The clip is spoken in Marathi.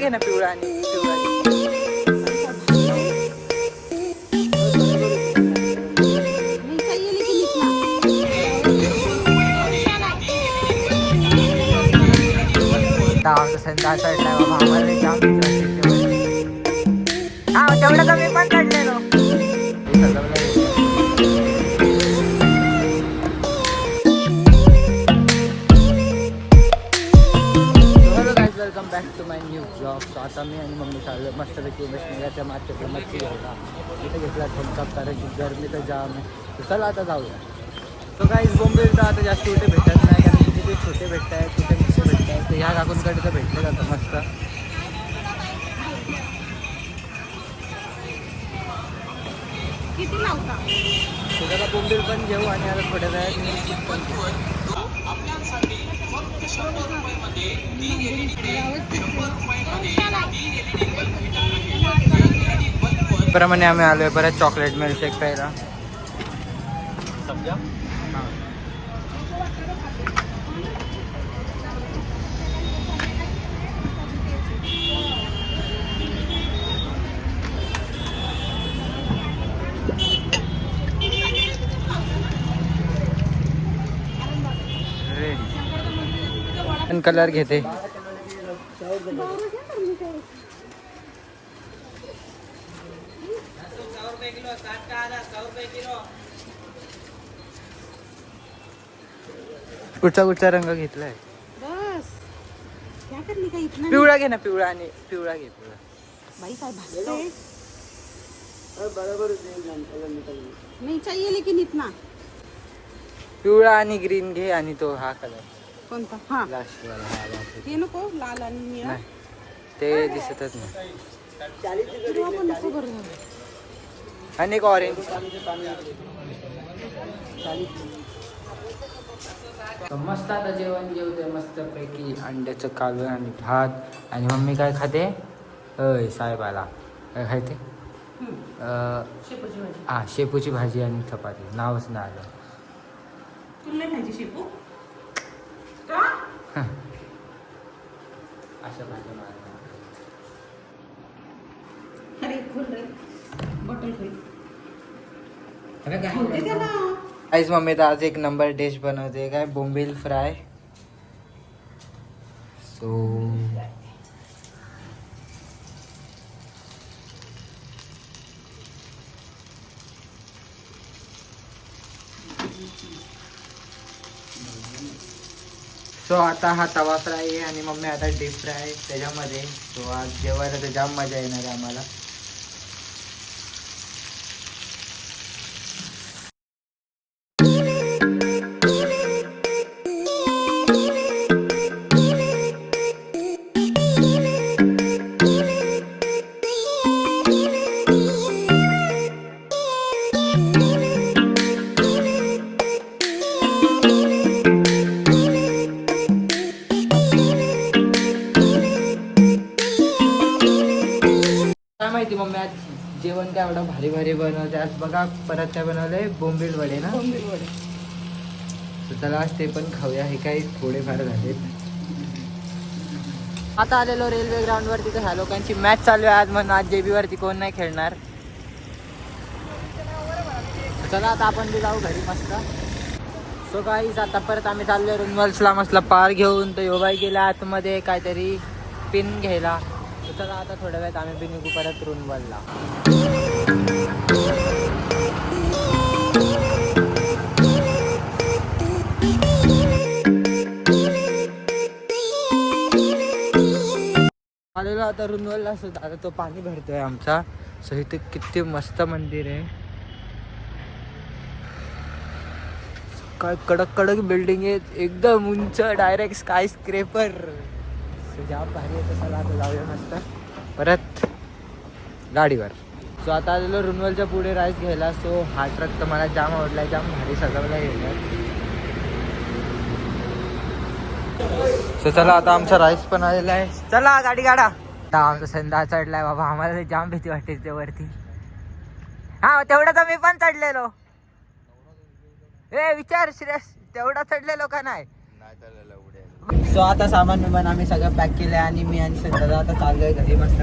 घे ना, पिवळा आणि पिवळा घे. संध्या चढलाय बाबा, आम्हाला जाम भीती वाटते. हा तेवढं तर मी पण चढलेलो. Welcome back to my new blog. So आता मी आणि मम्मी चाललो मस्तपैकी उमेशनगरच्या मार्केटला मच्छी घ्यायला. इथे घेतला थम्सअप कारण की गरमी तर जाम आहे. तर चला आता जाऊया. तो काही बोंबील तर आता जास्त कुठे भेटत नाही, कारण की तिथे छोटे भेटत आहेत, कुठे मोठे भेटत आहेत. तर ह्या काकूंकडे तर भेटले जातं मस्त. किती लावता? त्याला बोंबील पण घेऊ आणि आता थोड्या वेळात मिरची पण घेऊ. प्रमाणे आम्ही आलोय परत चॉकलेट मिल्कशेक प्यायला. समजा कलर घेते. कुठचा कुठचा रंग घेतलाय? बस क्या करने का इतना? पिवळा घे ना, पिवळा आणि पिवळा घे. पिवळा भाई काय भागते? नहीं चाहिए लेकिन इतना. पिवळा आणि ग्रीन घे आणि तो हा कलर कोणता? हा लास्ट वाला. हा लास्ट. हे नको, लाल आणि निळा. नाही ते दिसतच नाही. हिरवा पण नको बरं झालं. आणि एक ऑरेंज. मस्त आता जेवण जेवते मस्त पैकी. अंड्याचं कालवण आणि भात. आणि मम्मी काय खाते? अय साहेबाला काय खायते? शेपूची भाजी. हा शेपूची भाजी आणि चपाती. नावच नाही आलं. तुला नाही खायची शेपू का? अशा भाज्या मारल्या. अरे खोल रे, बॉटल खोल. अरे खोलते त्याला. आईच मम्मी तर आज एक नंबर डिश बनवते. काय बोंबील फ्राय. सो आता हा तवा फ्राय आहे आणि मम्मी आता डीप फ्राय त्याच्यामध्ये. सो आज जेवायला तर जाम मजा येणार आहे आम्हाला. काय माहिती मम्मी आज जेवण काय एवढं भारी भारी बनवते. आज बघा परत काय बनवलंय? बोंबील वडे ना. बोंबील वडे. तर चला आज ते पण खाऊया. हे काही थोडेफार झालेत. आता आलेलो रेल्वे ग्राउंड वरती. तर ह्या लोकांची मॅच चालू आहे आज, म्हणून आज JB वरती कोण नाही खेळणार. चला आता आपण बी जाऊ घरी मस्त. सो गाईज आता परत आम्ही चाललोय रुनवल्सला मस्त पार घेऊन. तर योबाई गेला आतमध्ये काहीतरी पिन घ्यायला. तर चला आता थोड्या वेळात आम्ही बी निघू परत रुनवलला. आलेलो आता रुनवलला सुद्धा. आता तो पाणी भरतोय आमचा. सो इथे किती मस्त मंदिर आहे. काय कडक कडक बिल्डिंग आहेत एकदम उंच. Direct sky scraper. जाम भारी आहे. तसं आता जाऊया मस्त परत गाडीवर. सो आता आलेलो रुनवलच्या पुढे राईस घ्यायला. सो हा ट्रक तर मला जाम आवडला. जाम भारी सजवला गेला. सो चला आता आमचा राईस पण आलेला आहे. चला गाडी काढा. आमचा संध्या चढलाय बाबा, आम्हाला जाम भीती वाटते ते वरती. हा तेवढं तर मी पण चढलेलो. ए विचार श्रेयस, तेवढा चढलेलो का नाही? सो आता सामान विमान आम्ही सगळं पॅक केलंय आणि मी आणि दादा आता चाललोय घरी मस्त